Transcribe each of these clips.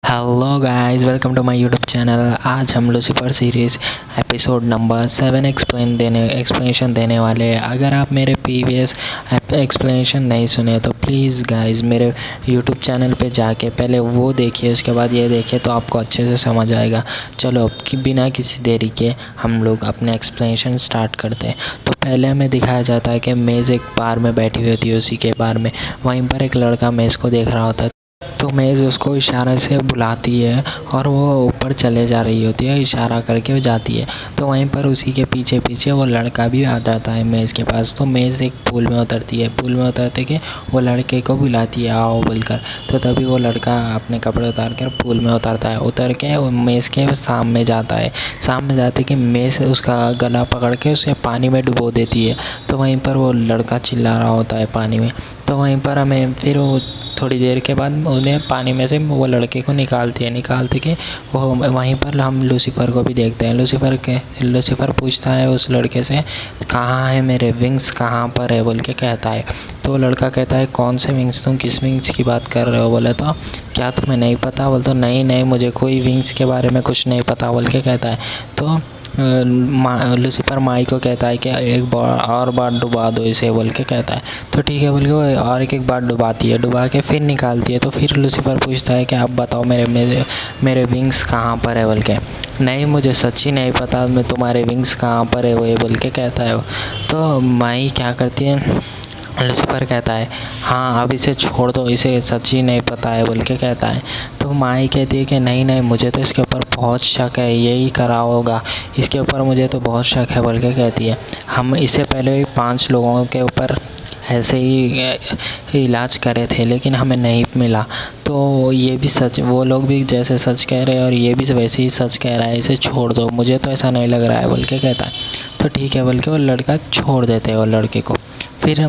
Hello guys, welcome to my YouTube channel. आज हम Lucifer series episode number 7 explanation देने वाले हैं। अगर आप मेरे प्रीवियस एक्सप्लेनेशन नहीं सुने तो प्लीज़ गाइस मेरे यूट्यूब चैनल पे जाके पहले वो देखिए, उसके बाद ये देखिए तो आपको अच्छे से समझ आएगा। चलो अब बिना किसी देरी के हम लोग अपने एक्सप्लेनेशन स्टार्ट करते हैं। तो पहले हमें दिखाया जाता है कि मेज़ एक बार में बैठी हुई होती है, उसी के बार में वहीं पर एक लड़का मेज़ को देख रहा होता है। तो मेज़ उसको इशारे से बुलाती है और वो ऊपर चले जा रही होती है, इशारा करके वो जाती है। तो वहीं पर उसी के पीछे पीछे वो लड़का भी आ जाता है मेज़ के पास। तो मेज़ एक पूल में उतरती है, पूल में उतरते के वो लड़के को बुलाती है आओ बोलकर। तो तभी वो लड़का अपने कपड़े उतार कर पूल में उतरता है, उतर के मेज़ के सामने जाता है। सामने जाते कि मेज़ उसका गला पकड़ के उसे पानी में डुबो देती है। तो वहीं पर वो लड़का चिल्ला रहा होता है पानी में। तो वहीं पर हमें फिर वो थोड़ी देर के बाद उन्हें पानी में से वो लड़के को निकालते कि वो वहीं पर हम लूसीफर को भी देखते हैं। लूसीफर पूछता है उस लड़के से कहाँ है मेरे विंग्स, कहाँ पर है बोल के कहता है। तो वो लड़का कहता है कौन से विंग्स, तुम किस विंग्स की बात कर रहे हो। बोले तो क्या तुम्हें नहीं पता। बोले तो नहीं मुझे कोई विंग्स के बारे में कुछ नहीं पता बोल के कहता है। तो लूसीफर माई को कहता है कि एक बार और बार डुबा दो इसे बोल के कहता है। तो ठीक है बोल के वो और एक बार डुबाती है, डुबा के फिर निकालती है। तो फिर लूसीफर पूछता है कि अब बताओ मेरे विंग्स कहाँ पर है बोल के। नहीं मुझे सच्ची नहीं पता मैं तुम्हारे विंग्स कहाँ पर है वो ये बोल के कहता है। तो माई क्या करती है, लूसीफर कहता है हाँ अब इसे छोड़ दो, इसे सच्ची नहीं पता है बोल के कहता है। तो माई कहती है कि नहीं मुझे तो इसके ऊपर बहुत शक है, यही करा होगा, इसके ऊपर मुझे तो बहुत शक है बोल के कहती है। हम इससे पहले भी 5 लोगों के ऊपर ऐसे ही इलाज करे थे लेकिन हमें नहीं मिला। तो ये भी सच, वो लोग भी जैसे सच कह रहे हैं और ये भी वैसे ही सच कह रहा है, इसे छोड़ दो, मुझे तो ऐसा नहीं लग रहा है बोल के कहता है। तो ठीक है बोल के वो लड़का छोड़ देते हैं वो लड़के को। फिर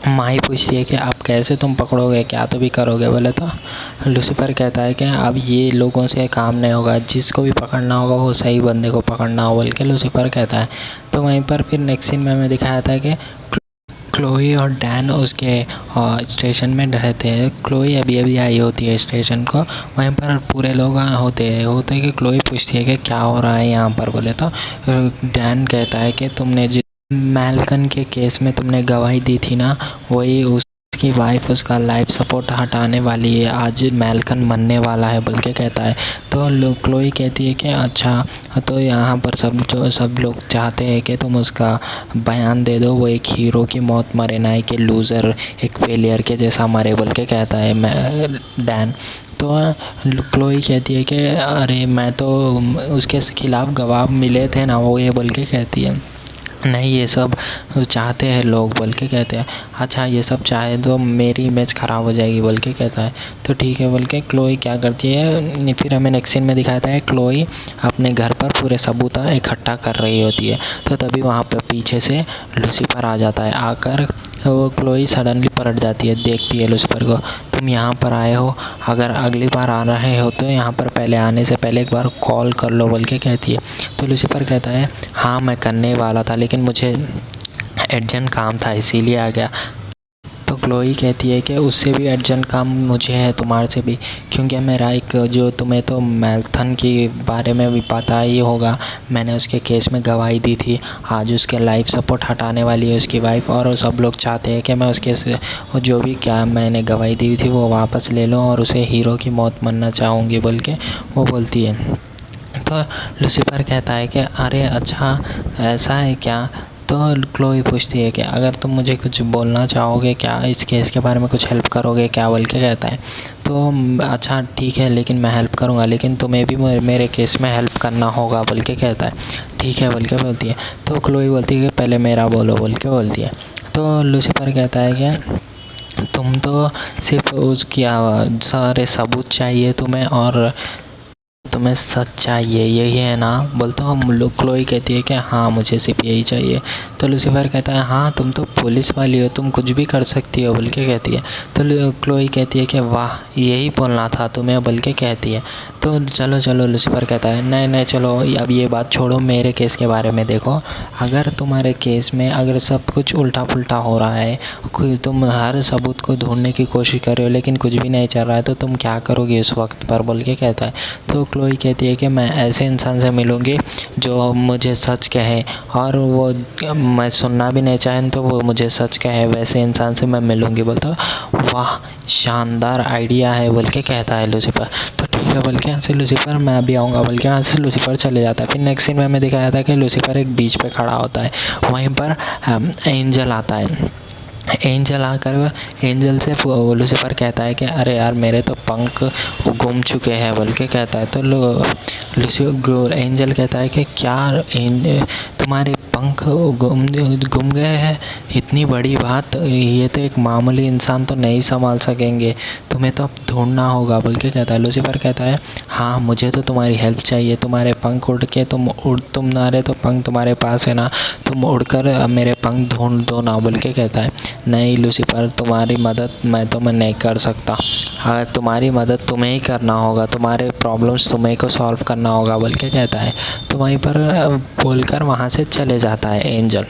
माही पूछती है कि अब कैसे तुम पकड़ोगे, क्या तो भी करोगे। बोले तो लूसीफर कहता है कि अब ये लोगों से काम नहीं होगा, जिसको भी पकड़ना होगा वो सही बंदे को पकड़ना हो बोल के लूसीफर कहता है। तो वहीं पर फिर नेक्स्ट सीन में हमें दिखाया था कि क्लोई और डैन उसके स्टेशन में रहते हैं। क्लोई अभी आई होती है स्टेशन को, वहीं पर पूरे लोग होते हैं कि क्लोई पूछती है कि क्या हो रहा है यहाँ पर। बोले तो डैन कहता है कि तुमने मैल्कन के केस में तुमने गवाही दी थी ना, वही उसकी वाइफ उसका लाइफ सपोर्ट हटाने वाली है, आज मैल्कन मरने वाला है बोल के कहता है। तो क्लोई कहती है कि अच्छा तो यहाँ पर सब लोग चाहते हैं कि तुम उसका बयान दे दो, वो एक हीरो की मौत मरे ना कि लूज़र एक फेलियर के जैसा मरे बोल के कहता है डैन। तो क्लोई कहती है कि अरे मैं तो उसके खिलाफ़ गवाह मिले थे ना वो ये बोल के कहती है। नहीं ये सब चाहते हैं लोग बोल के कहते हैं। अच्छा ये सब चाहे तो मेरी इमेज ख़राब हो जाएगी बोल के कहता है। तो ठीक है बोल के क्लोई क्या करती है, फिर हमें नेक्स्ट सीन में दिखाता है क्लोई अपने घर पर पूरे सबूत इकट्ठा कर रही होती है। तो तभी वहाँ पर पीछे से लूसीफर आ जाता है। आकर वो क्लोई सडनली पलट जाती है, देखती है लूसीफर को, तुम यहाँ पर आए हो, अगर अगली बार आ रहे हो तो यहाँ पर पहले आने से पहले एक बार कॉल कर लो बोल के कहती है। तो लूसीफर कहता है हाँ मैं करने वाला था लेकिन मुझे अर्जेंट काम था इसीलिए आ गया। तो क्लोई कहती है कि उससे भी अर्जेंट काम मुझे है तुम्हारे से भी, क्योंकि मेरा एक जो तुम्हें तो मैल्थन के बारे में भी पता ही होगा, मैंने उसके केस में गवाही दी थी, आज उसके लाइफ सपोर्ट हटाने वाली है उसकी वाइफ, और सब लोग चाहते हैं कि मैं उसके से जो भी क्या मैंने गवाही दी थी वो वापस ले लूँ और उसे हीरो की मौत मरना चाहूँगी बोल के वो बोलती है। तो लूसीफर कहता है कि अरे अच्छा ऐसा है क्या। तो क्लोई पूछती है कि अगर तुम मुझे कुछ बोलना चाहोगे क्या, इस केस के बारे में कुछ हेल्प करोगे क्या बोल के कहता है। तो अच्छा ठीक है लेकिन मैं हेल्प करूँगा, लेकिन तुम्हें भी मेरे केस में हेल्प करना होगा बोल के कहता है। ठीक है बोल के बोलती है। तो क्लोई बोलती है कि पहले मेरा बोलो बोल के बोलती है। तो लूसीफर कहता है कि तुम तो सिर्फ उसकी सारे सबूत चाहिए तुम्हें, और तुम्हें सच चाहिए, यही है ना? बोलता हूँ क्लोई कहती है कि हाँ मुझे सिर्फ यही चाहिए। तो लूसीफर कहता है हाँ तुम तो पुलिस वाली हो, तुम कुछ भी कर सकती हो, बोल के कहती है। तो क्लोई कहती है कि वाह यही बोलना था तुम्हें, बोल के कहती है। तो चलो चलो लूसीफर कहता है नहीं नहीं चलो अब ये बात छोड़ो, मेरे केस के बारे में देखो। अगर तुम्हारे केस में अगर सब कुछ उल्टा पुल्टा हो रहा है, तुम हर सबूत को ढूंढने की कोशिश कर रहे हो लेकिन कुछ भी नहीं चल रहा है, तो तुम क्या करोगे उस वक्त पर, बोल के कहता है। तो क्लोई कहती है कि मैं ऐसे इंसान से मिलूँगी जो मुझे सच कहे, और वो मैं सुनना भी नहीं चाहें तो वो मुझे सच कहे, वैसे इंसान से मैं मिलूँगी। बोलता वाह शानदार आइडिया है, बोल के कहता है लूसीफर। तो ठीक है बोल के यहाँ से लूसीफर मैं अभी आऊँगा, बोल के यहाँ से लूसीफर चले जाता है। फिर नेक्स्ट सीन में हमें दिखाया था कि लूसीफर एक बीच पे खड़ा होता है, वहीं पर एंजल आता है। एंजल से लूसीफर कहता है कि अरे यार मेरे तो पंख गुम चुके हैं, बोल के कहता है। तो एंजल कहता है कि क्या तुम्हारे पंख गुम गए हैं, इतनी बड़ी बात, ये तो एक मामूली इंसान तो नहीं संभाल सकेंगे, तुम्हें तो अब ढूंढना होगा, बोल के कहता है। लूसीफर कहता है हाँ मुझे तो तुम्हारी हेल्प चाहिए, तुम्हारे पंख उड़ के तुम ना रहे तो पंख तुम्हारे पास है ना, तुम उड़कर मेरे पंख ढूंढ दो ना, बोल के कहता है। नहीं लूसीफर तुम्हारी मदद मैं नहीं कर सकता, हाँ तुम्हारी मदद तुम्हें ही करना होगा, तुम्हारे प्रॉब्लम्स तुम्हें को सॉल्व करना होगा, बोल के कहता है। तो वहीं पर बोलकर वहाँ से चले जाता है एंजल।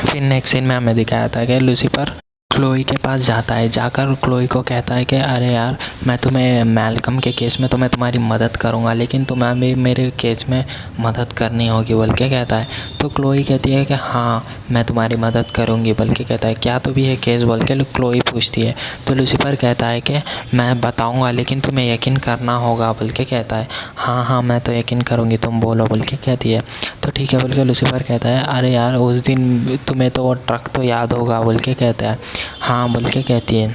फिर नेक्स्ट सीन में हमें दिखाया था कि लूसीफर क्लोई के पास जाता है, जाकर क्लोई को कहता है कि अरे यार मैं तुम्हें मैल्कम के केस में तो मैं तुम्हारी मदद करूँगा, लेकिन तुम्हें भी मेरे केस में मदद करनी होगी, बोल के कहता है। तो क्लोई कहती है कि हाँ मैं तुम्हारी मदद करूँगी, बोल के कहता है। क्या तो भी है केस, बोल के क्लोई पूछती है। तो लूसीफर कहता है कि मैं बताऊँगा लेकिन तुम्हें यकीन करना होगा, बोल के कहता है। हाँ हाँ मैं तो यकीन करूँगी, तुम बोलो, बोल के कहती है। तो ठीक है बोल के लूसीफर कहता है अरे यार उस दिन तुम्हें तो वो ट्रक तो याद होगा, बोल के कहता है। हाँ बोल के कहती है।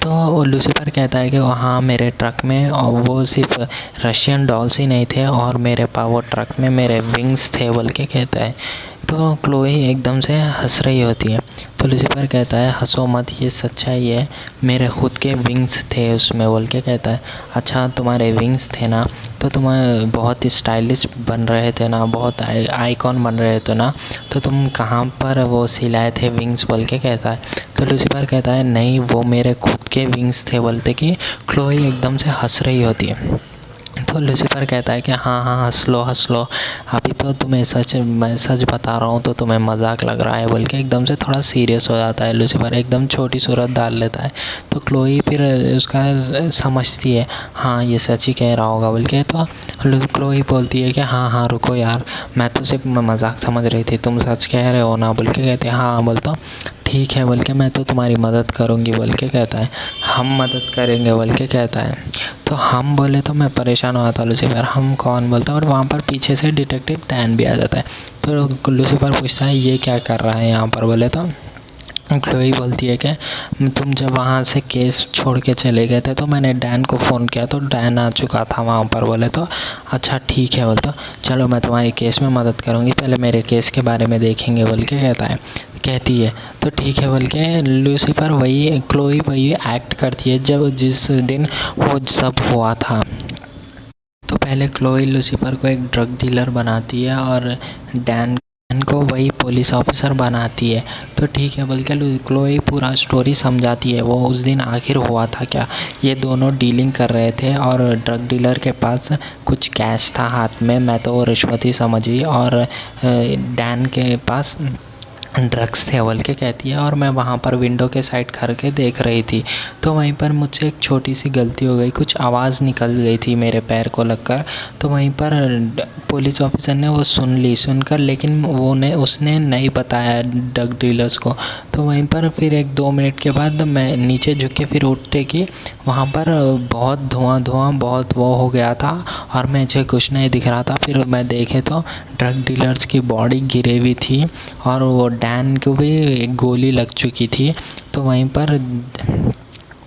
तो लूसीफर कहता है कि हाँ मेरे ट्रक में और वो सिर्फ रशियन डॉल्स ही नहीं थे और मेरे पास वो ट्रक में मेरे विंग्स थे, बोल के कहता है। तो क्लोई एकदम से हंस रही होती है। तो लूसीफर कहता है हंसो मत, ये सच्चाई है, मेरे ख़ुद के विंग्स थे उसमें, बोल के कहता है। अच्छा तुम्हारे विंग्स थे ना, तो तुम बहुत स्टाइलिश बन रहे थे ना, बहुत आइकॉन बन रहे थे ना, तो तुम कहाँ पर वो सिलाए थे विंग्स, बोल के कहता है। तो लूसीफर कहता है नहीं वो मेरे खुद के विंग्स थे, बोलते कि क्लोई एकदम से हंस रही होती है। तो लूसीफर कहता है कि हाँ हाँ हंस लो, अभी तो मैं सच बता रहा हूँ तो तुम्हें मजाक लग रहा है, बोल के एकदम से थोड़ा सीरियस हो जाता है लूसीफर, एकदम छोटी सूरत डाल लेता है। तो क्लोई फिर उसका समझती है हाँ ये सच ही कह रहा होगा, बोल के। तो क्लोई बोलती है कि हाँ हाँ रुको यार, मैं तो सिर्फ मजाक समझ रही थी, तुम सच कह रहे हो ना, बोल के कहते हैं। हाँ बोलता हूँ ठीक है, बोल के मैं तो तुम्हारी मदद करूँगी, बोल के कहता है। हम मदद करेंगे, बोल के कहता है। तो हम बोले तो मैं परेशान हो था लूसीफर, हम कौन, बोलता है। और वहाँ पर पीछे से डिटेक्टिव डैन भी आ जाता है। तो लूसीफर पूछता है ये क्या कर रहा है यहाँ पर, बोले तो क्लोई बोलती है कि तुम जब वहाँ से केस छोड़ के चले गए थे तो मैंने डैन को फ़ोन किया तो डैन आ चुका था वहाँ पर, बोले तो अच्छा ठीक है, बोलता चलो मैं तुम्हारी केस में मदद करूँगी, पहले मेरे केस के बारे में देखेंगे, बोल के कहती है। तो ठीक है बोल के लूसीफर क्लोई वही एक्ट करती है जब जिस दिन वो सब हुआ था। तो पहले क्लोई लूसीफर को एक ड्रग डीलर बनाती है और डैन को वही पुलिस ऑफिसर बनाती है। तो ठीक है बोल के क्लोई पूरा स्टोरी समझाती है, वो उस दिन आखिर हुआ था क्या। ये दोनों डीलिंग कर रहे थे और ड्रग डीलर के पास कुछ कैश था हाथ में, मैं तो वो रिश्वत ही समझी, और डैन के पास ड्रग्स थे, बोल के कहती है। और मैं वहाँ पर विंडो के साइड खड़ के देख रही थी, तो वहीं पर मुझसे एक छोटी सी गलती हो गई, कुछ आवाज़ निकल गई थी मेरे पैर को लगकर। तो वहीं पर पुलिस ऑफिसर ने वो सुनकर लेकिन उसने नहीं बताया ड्रग डीलर्स को। तो वहीं पर फिर 1-2 मिनट के बाद मैं नीचे झुक के फिर उठते कि वहाँ पर बहुत धुआं बहुत वो हो गया था और मुझे कुछ नहीं दिख रहा था। फिर मैं देखे तो ड्रग डीलर्स की बॉडी गिरी हुई थी और वो डैन को भी एक गोली लग चुकी थी। तो वहीं पर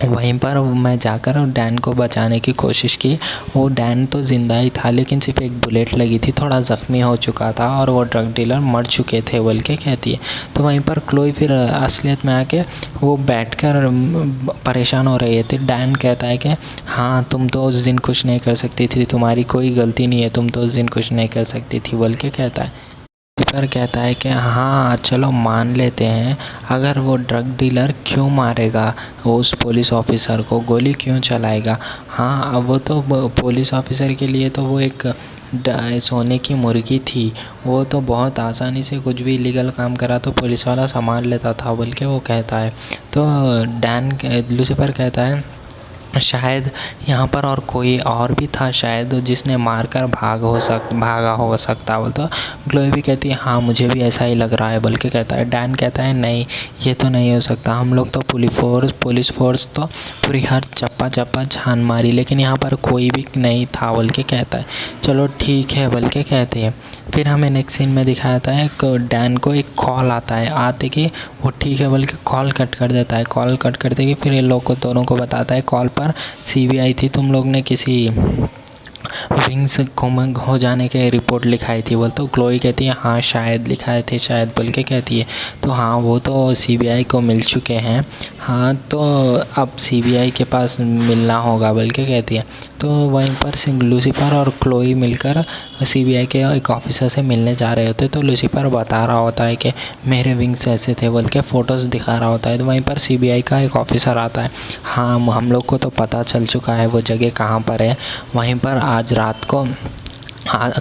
वहीं पर मैं जाकर डैन को बचाने की कोशिश की। वो डैन तो ज़िंदा ही था, लेकिन सिर्फ एक बुलेट लगी थी, थोड़ा ज़ख्मी हो चुका था और वो ड्रग डीलर मर चुके थे बोल के कहती है। तो वहीं पर क्लोई फिर असलियत में आके वो बैठकर परेशान हो रही थी। डैन कहता है कि हाँ, तुम तो उस दिन कुछ नहीं कर सकती थी, तुम्हारी कोई गलती नहीं है, तुम तो उस दिन कुछ नहीं कर सकती थी बोल के कहता है। लूसीफर कहता है कि हाँ चलो मान लेते हैं, अगर वो ड्रग डीलर क्यों मारेगा वो उस पुलिस ऑफिसर को, गोली क्यों चलाएगा। हाँ, अब वो तो पुलिस ऑफिसर के लिए तो वो एक सोने की मुर्गी थी, वो तो बहुत आसानी से कुछ भी इलीगल काम करा तो पुलिस वाला संभाल लेता था बोल के वो कहता है। तो लूसीफर कहता है शायद यहाँ पर और कोई और भी था शायद जिसने मारकर भागा हो सकता बोल। तो ग्लोई भी कहती है हाँ मुझे भी ऐसा ही लग रहा है बोल के कहता है। डैन कहता है नहीं, ये तो नहीं हो सकता, हम लोग तो पुलिस फोर्स तो पूरी हर चप्पा छान मारी, लेकिन यहाँ पर कोई भी नहीं था बोल के कहता है। चलो ठीक है बोल के कहते हैं। फिर हमें नेक्स्ट सीन में दिखाया जाता है डैन को एक कॉल आता है, आते कि वो ठीक है बोल के कॉल कट कर देता है। कॉल कट करते कि फिर इन लोग को दोनों को बताता है कॉल पर सीबीआई थी, तुम लोग ने किसी विंग्स गुम हो जाने के रिपोर्ट लिखाई थी बोल। तो क्लोई कहती है हाँ शायद लिखाए थे शायद बोल के कहती है। तो हाँ वो तो सीबीआई को मिल चुके हैं, हाँ तो अब सीबीआई के पास मिलना होगा बोल के कहती है। तो वहीं पर लूसीफर और क्लोई मिलकर सीबीआई के एक ऑफिसर से मिलने जा रहे होते। तो लूसीफर बता रहा होता है कि मेरे विंग्स ऐसे थे बोल के फ़ोटोज़ दिखा रहा होता है। तो वहीं पर सीबीआई का एक ऑफिसर आता है, हाँ हम लोग को तो पता चल चुका है वो जगह कहाँ पर है, वहीं पर आज रात को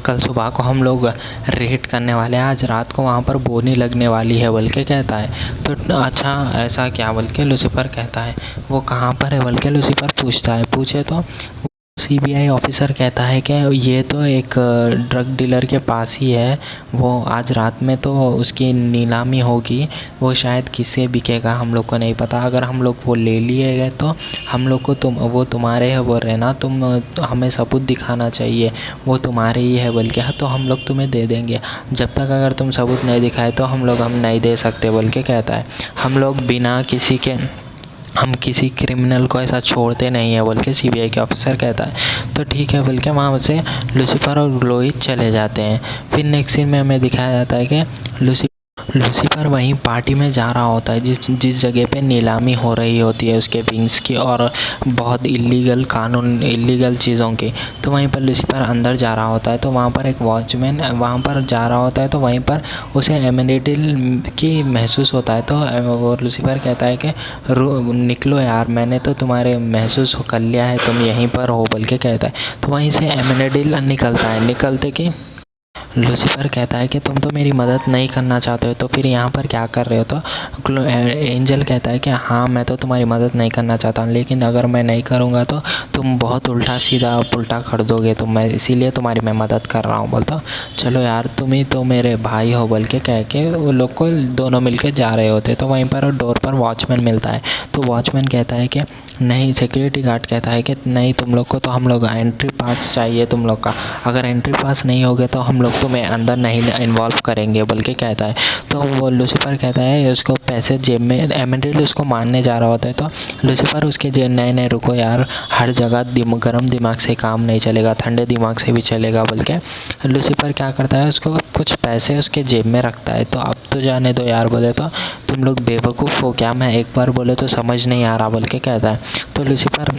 कल सुबह को हम लोग रेड करने वाले हैं, आज रात को वहाँ पर बोनी लगने वाली है बोल के कहता है। तो अच्छा ऐसा क्या बोल के लूसीफर कहता है, वो कहाँ पर है बोल के लूसीफर पूछता है। पूछे तो सीबीआई ऑफिसर कहता है कि ये तो एक ड्रग डीलर के पास ही है, वो आज रात में तो उसकी नीलामी होगी, वो शायद किससे बिकेगा हम लोग को नहीं पता, अगर हम लोग वो ले लिए गए तो हम लोग को वो तुम्हारे है वो रहना, तुम हमें सबूत दिखाना चाहिए, वो तुम्हारे ही है बोल के, तो हम लोग तुम्हें दे देंगे, जब तक अगर तुम सबूत नहीं दिखाए तो हम नहीं दे सकते बोल के कहता है। हम किसी क्रिमिनल को ऐसा छोड़ते नहीं है बोल के सीबीआई के ऑफिसर कहता है। तो ठीक है बोल के वहाँ से लूसीफर और ग्लोई चले जाते हैं। फिर नेक्स्ट सीन में हमें दिखाया जाता है कि लूसीफर वहीं पार्टी में जा रहा होता है जिस जगह पे नीलामी हो रही होती है उसके विंग्स की और बहुत इलीगल चीज़ों की। तो वहीं पर लूसीफर अंदर जा रहा होता है, तो वहाँ पर एक वॉचमैन वहाँ पर जा रहा होता है, तो वहीं पर उसे एमेनिडल की महसूस होता है। तो लूसीफर कहता है कि निकलो यार, मैंने तो तुम्हारे महसूस कर लिया है, तुम यहीं पर हो बोल के कहता है। तो वहीं से एमेनिडल निकलता है, निकलते कि लूसीफर कहता है कि तुम तो मेरी मदद नहीं करना चाहते हो, तो फिर यहाँ पर क्या कर रहे हो। तो एंजल कहता है कि हाँ मैं तो तुम्हारी मदद नहीं करना चाहता, लेकिन अगर मैं नहीं करूँगा तो तुम बहुत उल्टा सीधा पुल्टा कर दोगे, तो मैं इसीलिए तुम्हारी मैं मदद कर रहा हूँ। बोलता चलो यार तुम ही तो मेरे भाई हो बोल के कह के वो लोग को दोनों मिल के जा रहे होते। तो वहीं पर डोर पर वॉचमैन मिलता है। तो वॉचमैन कहता है कि नहीं, सिक्योरिटी गार्ड कहता है कि नहीं, तुम लोग को तो हम लोग एंट्री पास चाहिए तुम लोग का, अगर एंट्री पास नहीं होगे तो हम लोग तुम्हें अंदर नहीं इन्वॉल्व करेंगे बोल के कहता है। तो वो लूसीफर कहता है उसको पैसे जेब में, एमेंडल उसको मारने जा रहा होता है। तो लूसीफर उसके जेब नहीं रुको यार, हर जगह गर्म दिमाग से काम नहीं चलेगा, ठंडे दिमाग से भी चलेगा बोल के लूसीफर क्या करता है, उसको कुछ पैसे उसके जेब में रखता है। तो अब तो जाने दो यार, बोले तो तुम लोग बेवकूफ़ हो क्या, मैं एक बार बोले तो समझ नहीं आ रहा बोल के कहता है। तो लूसीफर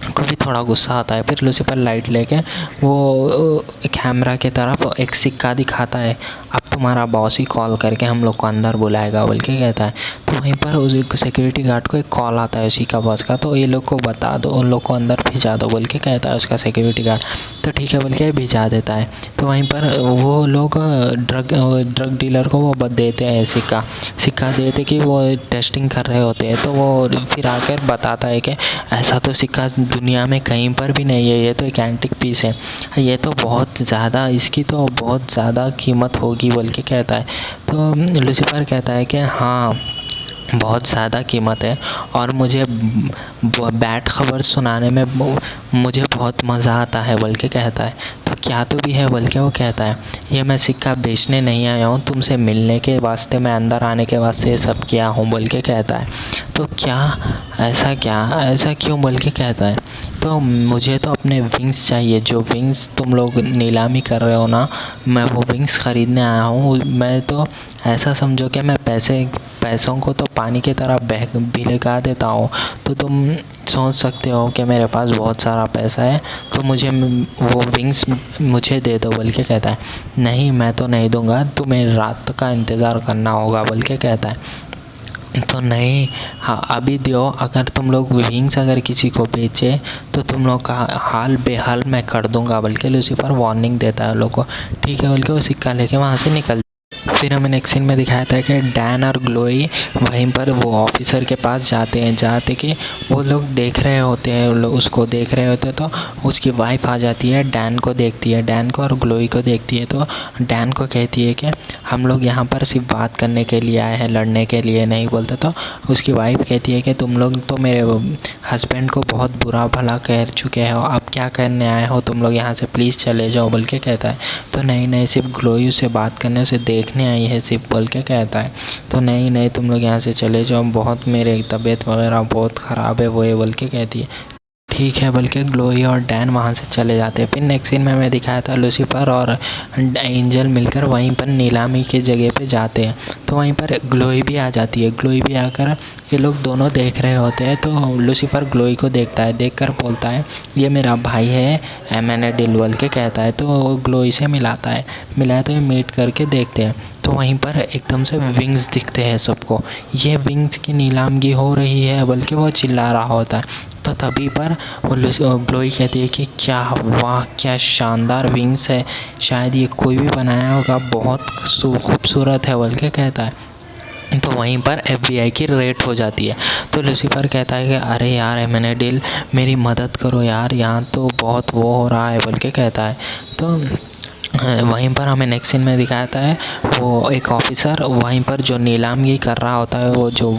को भी थोड़ा गुस्सा आता है। फिर लूसीफर लाइट लेके वो कैमरा की तरफ एक सिक्का दिखाता है, अब तुम्हारा बॉस ही कॉल करके हम लोग को अंदर बुलाएगा बोल के कहता है। तो वहीं पर उस सिक्योरिटी गार्ड को एक कॉल आता है उसी का बॉस का, तो ये लोग को बता दो, उन लोग को अंदर भिजा दो बोल के कहता है उसका सिक्योरिटी गार्ड। तो ठीक है बोल के भिजा देता है। तो वहीं पर वो लोग ड्रग डीलर को वो देते हैं सिक्का देते कि वो टेस्टिंग कर रहे होते हैं। तो वो फिर आकर बताता है कि ऐसा तो सिक्का दुनिया में कहीं पर भी नहीं है, ये तो एक एंटिक पीस है, ये तो बहुत ज़्यादा, इसकी तो बहुत ज़्यादा कीमत होगी बोल के कहता है। तो लूसीफर कहता है कि हाँ बहुत ज़्यादा कीमत है और मुझे बैड खबर सुनाने में मुझे बहुत मज़ा आता है बोल के कहता है। तो क्या तो भी है बोल के वो कहता है, ये मैं सिक्का बेचने नहीं आया हूँ, तुमसे मिलने के वास्ते, मैं अंदर आने के वास्ते ये सब किया हूँ बोल के कहता है। तो क्या ऐसा क्यों बोल के कहता है। तो मुझे तो अपने विंग्स चाहिए, जो विंग्स तुम लोग नीलामी कर रहे हो ना, मैं वो विंग्स ख़रीदने आया हूँ। मैं तो ऐसा समझो कि मैं पैसों को तो पानी की तरह भिगा देता हूँ। तो तुम सोच सकते हो कि मेरे पास बहुत सारा पैसा है, तो मुझे वो विंग्स मुझे दे दो बोल के कहता है। नहीं, मैं तो नहीं दूंगा, तुम्हें रात का इंतज़ार करना होगा बोल के कहता है। तो नहीं, हाँ अभी दो, अगर तुम लोग विंग्स अगर किसी को बेचे तो तुम लोग का हाल बेहाल मैं कर दूंगा बोल के लूसीफर वार्निंग देता है लोग को। ठीक है बोल के वो सिक्का लेके वहाँ से निकल। फिर हमें नेक्स्ट सीन में दिखाया था कि डैन और ग्लोई वहीं पर वो ऑफिसर के पास जाते कि वो लोग देख रहे होते हैं, उसको देख रहे होते हैं। तो उसकी वाइफ आ जाती है, डैन को देखती है, डैन को और ग्लोई को देखती है। तो डैन को कहती है कि हम लोग यहाँ पर सिर्फ बात करने के लिए आए हैं, लड़ने के लिए नहीं बोलते। तो उसकी वाइफ कहती है कि तुम लोग तो मेरे हस्बैंड को बहुत बुरा भला कह चुके हो, अब क्या करने आए हो तुम लोग, यहाँ से प्लीज़ चले जाओ बोल के कहता है। तो नहीं, सिर्फ ग्लोई से बात करने, उसे देखने आई है सिर्फ बोल के कहता है। तो नहीं, तुम लोग यहाँ से चले जाओ, बहुत मेरे तबीयत वगैरह बहुत ख़राब है वो ये बोल के कहती है। ठीक है बोल के ग्लोई और डैन वहाँ से चले जाते हैं। फिर नेक्स्ट सीन में हमें दिखाया था लूसीफर और एंजल मिलकर वहीं पर नीलामी की जगह पे जाते हैं। तो वहीं पर ग्लोई भी आ जाती है। ग्लोई भी आकर ये लोग दोनों देख रहे होते हैं। तो लूसीफर ग्लोई को देखता है, देखकर बोलता है ये मेरा भाई है एमेनेडिल बोल के कहता है। तो ग्लोई से मिलाता तो ये मीट करके देखते हैं। तो वहीं पर एकदम से विंग्स दिखते हैं सबको, ये विंग्स की नीलामगी हो रही है बल्कि वो चिल्ला रहा होता है। तो तभी पर वो ग्लोई कहती है कि क्या वाह, क्या शानदार विंग्स है, शायद ये कोई भी बनाया होगा, बहुत खूबसूरत है बोल के कहता है। तो वहीं पर FBI की रेड हो जाती है। तो लूसीफर कहता है कि अरे यार एमेनेडिल मेरी मदद करो यार, यहाँ तो बहुत वो हो रहा है बोल के कहता है। तो वहीं पर हमें नेक्स्ट सीन में दिखाता है वो एक ऑफिसर वहीं पर जो नीलामी कर रहा होता है, वो जो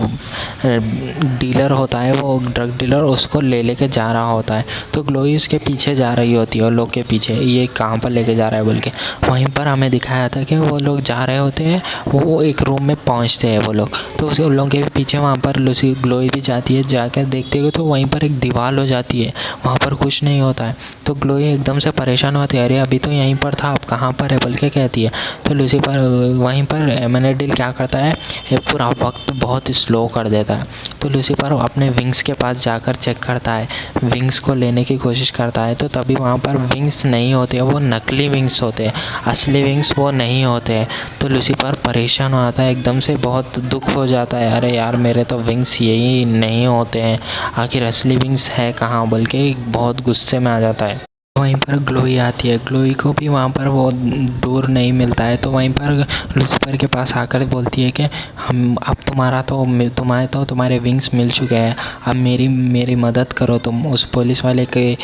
डीलर होता है, वो ड्रग डीलर उसको लेके जा रहा होता है। तो ग्लोई उसके पीछे जा रही होती है और लोग के पीछे ये कहाँ पर लेके जा रहा है बोल के। वहीं पर हमें दिखाया था कि वो लोग जा रहे होते हैं, वो एक रूम में पहुँचते हैं वो लोग। तो उन लोगों के पीछे वहाँ पर ग्लोई भी जाती है, जाकर देखते हुए तो वहीं पर एक दीवार हो जाती है, वहाँ पर कुछ नहीं होता है। तो ग्लोई एकदम से परेशान होती है, अरे अभी तो यहीं पर था, कहाँ पर है बोल के कहती है। तो लूसीफर वहीं पर एमेनेडिल क्या करता है, ये पूरा वक्त बहुत स्लो कर देता है। तो लूसीफर अपने विंग्स के पास जाकर चेक करता है, विंग्स को लेने की कोशिश करता है। तो तभी वहाँ पर विंग्स नहीं होते, वो नकली विंग्स होते हैं, असली विंग्स वो नहीं होते। तो लूसीफर परेशान हो जाता है, एकदम से बहुत दुख हो जाता है, अरे यार मेरे तो विंग्स यही नहीं होते हैं, आखिर असली विंग्स है कहाँ बोल के बहुत गुस्से में आ जाता है। वहीं पर ग्लोई आती है, ग्लोई को भी वहाँ पर वो डोर नहीं मिलता है। तो वहीं पर लूसीफर के पास आकर बोलती है कि हम अब तुम्हारे विंग्स मिल चुके हैं, अब मेरी मदद करो तुम। उस पुलिस वाले के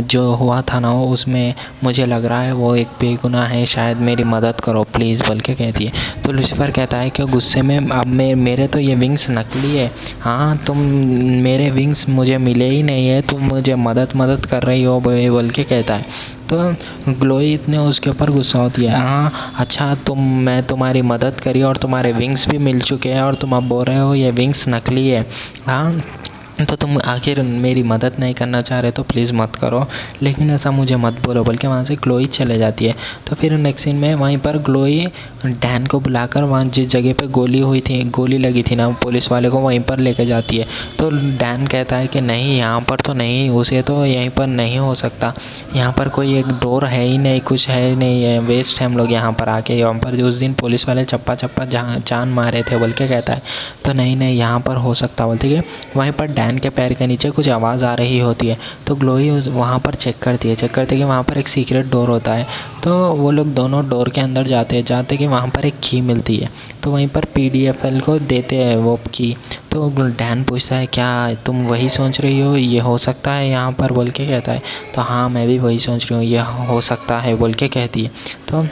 जो हुआ था ना, उसमें मुझे लग रहा है वो एक बेगुनाह है, शायद मेरी मदद करो प्लीज़ बोल के कहती है। तो लूसीफर कहता है कि गुस्से में अब मेरे तो ये विंग्स नकली है, हाँ तुम मेरे विंग्स मुझे मिले ही नहीं है, तुम मुझे मदद कर रही हो बोल के कहता है। तो ग्लोई इतने उसके ऊपर गुस्सा होती है, हाँ अच्छा मैं तुम्हारी मदद करी और तुम्हारे विंग्स भी मिल चुके हैं और तुम अब बोल रहे हो ये विंग्स नकली है, हाँ तो तुम आखिर मेरी मदद नहीं करना चाह रहे तो प्लीज़ मत करो, लेकिन ऐसा मुझे मत बोलो बोल के वहाँ से ग्लोई चले जाती है। तो फिर नेक्स्ट सीन में वहीं पर ग्लोई डैन को बुलाकर वहाँ जिस जगह पे गोली लगी थी ना पुलिस वाले को, वहीं पर लेके जाती है। तो डैन कहता है कि नहीं यहाँ पर तो नहीं, उसे तो यहीं पर नहीं हो सकता, यहाँ पर कोई एक डोर है ही नहीं, कुछ है नहीं है, वेस्ट है हम लोग यहाँ पर आके, यहाँ पर जो उस दिन पुलिस वाले चप्पा जान मारे थे बोल के कहता है। तो नहीं यहाँ पर हो सकता बोलते कि वहीं पर डैन के पैर के नीचे कुछ आवाज़ आ रही होती है। तो ग्लोई वहाँ पर चेक करते कि वहाँ पर एक सीक्रेट डोर होता है। तो वो लोग दोनों डोर के अंदर जाते कि वहाँ पर एक की मिलती है। तो वहीं पर PDFL को देते हैं वो की। तो डैन पूछता है क्या तुम वही सोच रही हो, ये हो सकता है यहाँ पर बोल के कहता है। तो हाँ मैं भी वही सोच रही हूँ, ये हो सकता है बोल के कहती है। तो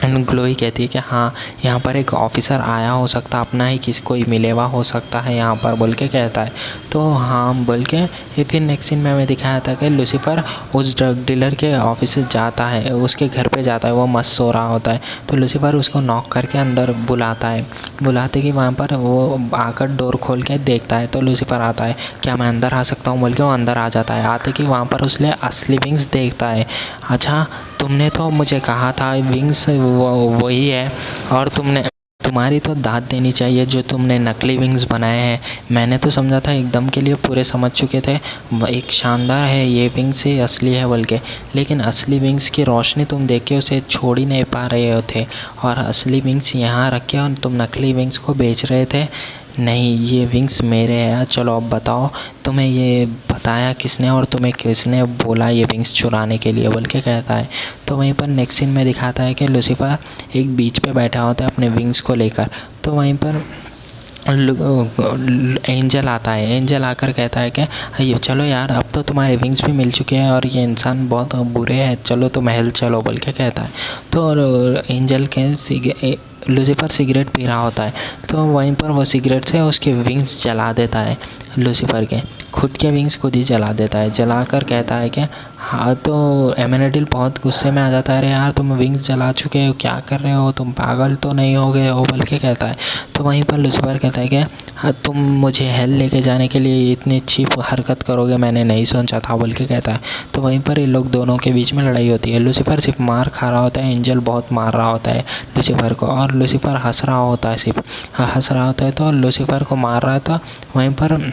ग्लोई कहती है कि हाँ यहाँ पर एक ऑफिसर आया हो सकता, अपना ही किसी कोई मिलेवा हो सकता है यहाँ पर, बोल के कहता है। तो हाँ बोल के ये फिर नेक्स्ट सीन में हमें दिखाया था कि लूसीफर उस ड्रग डीलर के ऑफिस से जाता है, उसके घर पे जाता है, वो मस्त सो रहा होता है। तो लूसीफर उसको नॉक करके अंदर बुलाता है, बुलाते कि वहाँ पर वो आकर डोर खोल के देखता है। तो लूसीफर आता है, क्या मैं अंदर आ सकता हूँ बोल के वो अंदर आ जाता है। आते कि वहाँ पर उसने असली विंग्स देखता है। अच्छा तुमने तो मुझे कहा था विंग्स वही है, और तुम्हारी तो दाद देनी चाहिए जो तुमने नकली विंग्स बनाए हैं। मैंने तो समझा था एकदम के लिए पूरे समझ चुके थे एक शानदार है ये विंग्स ही असली है बोल के, लेकिन असली विंग्स की रोशनी तुम देख के उसे छोड़ ही नहीं पा रहे थे, और असली विंग्स यहाँ रख के और तुम नकली विंग्स को बेच रहे थे। नहीं, ये विंग्स मेरे हैं। चलो अब बताओ तुम्हें ये बताया किसने और तुम्हें किसने बोला ये विंग्स चुराने के लिए बोल के कहता है। तो वहीं पर नेक्स्ट सीन में दिखाता है कि लूसीफर एक बीच पे बैठा होता है अपने विंग्स को लेकर। तो वहीं पर एंजल आता है। एंजल आकर कहता है कि ये चलो यार अब तो तुम्हारे विंग्स भी मिल चुके हैं और ये इंसान बहुत बुरे हैं, चलो तो महल चलो बोल के कहता है। तो एंजल के लूसीफर सिगरेट पी रहा होता है, तो वहीं पर वो सिगरेट से उसके विंग्स जला देता है। लूसीफर के खुद के विंग्स खुद ही जला देता है। जलाकर कहता है कि हाँ, तो एमेनेडिल बहुत गुस्से में आ जाता है, अरे यार तुम विंग्स जला चुके हो, क्या कर रहे हो, तुम पागल तो नहीं हो गए हो बोल के कहता है। तो वहीं पर लूसीफर कहता है कि हाँ तुम मुझे हेल लेके जाने के लिए इतनी अच्छी हरकत करोगे मैंने नहीं सोचा था बोल के कहता है। तो वहीं पर ये लोग दोनों के बीच में लड़ाई होती है। लूसीफर सिर्फ मार खा रहा होता है, एंजल बहुत मार रहा होता है लूसीफर को, और लूसीफर हंस रहा होता है, सिर्फ हंस रहा होता है। तो लूसीफर को मार रहा था। वहीं पर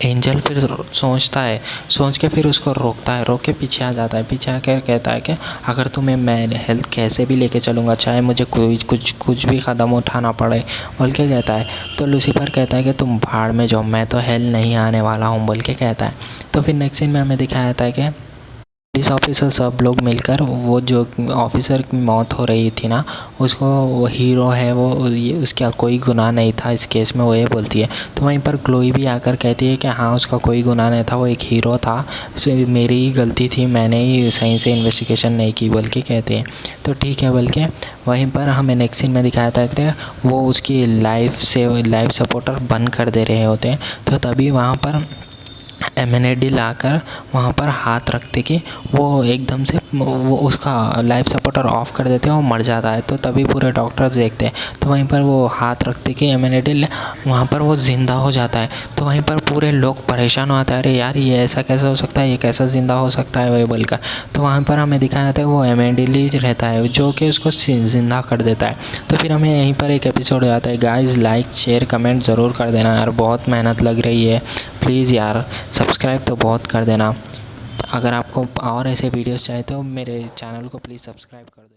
एंजल फिर सोचता है, सोच के फिर उसको रोकता है, रोक के पीछे आ जाता है। पीछे आकर कहता है कि अगर तुम्हें मैं हेल्थ कैसे भी लेके चलूँगा, चाहे मुझे कुछ भी कदम उठाना पड़े बोल के कहता है। तो लूसीफर कहता है कि तुम भाड़ में जाओ, मैं तो हेल नहीं आने वाला हूँ बोल के कहता है। तो फिर नेक्स्ट सीन में हमें दिखाया जाता है कि पुलिस ऑफिसर सब लोग मिलकर वो जो ऑफिसर की मौत हो रही थी ना, उसको वो हीरो है वो ये उसका कोई गुनाह नहीं था इस केस में, वो ये बोलती है। तो वहीं पर ग्लोई भी आकर कहती है कि हाँ उसका कोई गुनाह नहीं था, वो एक हीरो था, मेरी ही गलती थी, मैंने ही सही से इन्वेस्टिगेशन नहीं की बोल के कहते हैं। तो ठीक है बोल के वहीं पर हमें नेक्स्ट सीन में दिखाया था कि वो उसकी लाइफ सपोर्टर बंद कर दे रहे होते हैं। तो तभी वहाँ पर एमेनेडिल आकर वहाँ पर हाथ रखते कि वो एकदम से वो उसका लाइफ सपोर्टर ऑफ कर देते हैं, वो मर जाता है। तो तभी पूरे डॉक्टर्स देखते हैं, तो वहीं पर वो हाथ रखते कि एमेनेडिल वहाँ पर वो ज़िंदा हो जाता है। तो वहीं पर पूरे लोग परेशान हो जाते हैं, अरे यार ये ऐसा कैसे हो सकता है, ये कैसा ज़िंदा हो सकता है वही बोलकर। तो वहाँ पर हमें दिखाया जाता है वो एमेनेडिल ही रहता है जो कि उसको ज़िंदा कर देता है। तो फिर हमें यहीं पर एक एपिसोड हो जाता है। गाइस लाइक शेयर कमेंट ज़रूर कर देना यार, बहुत मेहनत लग रही है, प्लीज़ यार सब्सक्राइब तो बहुत कर देना। अगर आपको और ऐसे वीडियोस चाहिए तो मेरे चैनल को प्लीज़ सब्सक्राइब कर दो।